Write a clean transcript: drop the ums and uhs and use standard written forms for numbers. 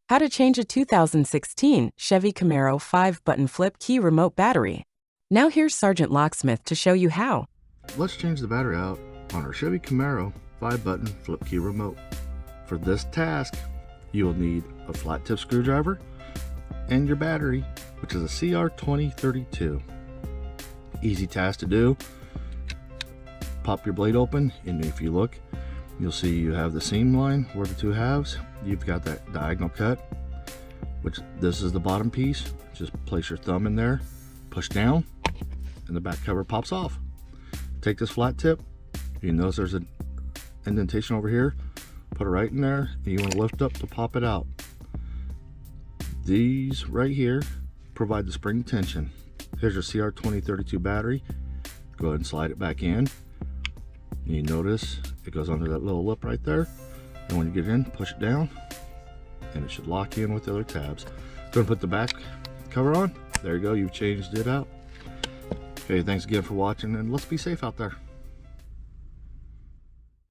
How to change a 2016 Chevy Camaro 5-button flip key remote battery. Now here's Sergeant Locksmith to show you how. Let's change the battery out on our Chevy Camaro 5-button flip key remote. For this task, you will need a flat tip screwdriver and your battery, which is a CR2032. Easy task to do. Pop your blade open, and if you look, you'll see you have the seam line where the two halves. You've got that diagonal cut, which this is the bottom piece. Just place your thumb in there, push down, and the back cover pops off. Take this flat tip, you notice there's an indentation over here, put it right in there, and you want to lift up to pop it out. These right here provide the spring tension. Here's your CR2032 battery. Go ahead and slide it back in. And you notice it goes under that little lip right there. And when you get in, push it down, and it should lock in with the other tabs. Go ahead and put the back cover on. There you go, you've changed it out. Okay, thanks again for watching, and let's be safe out there.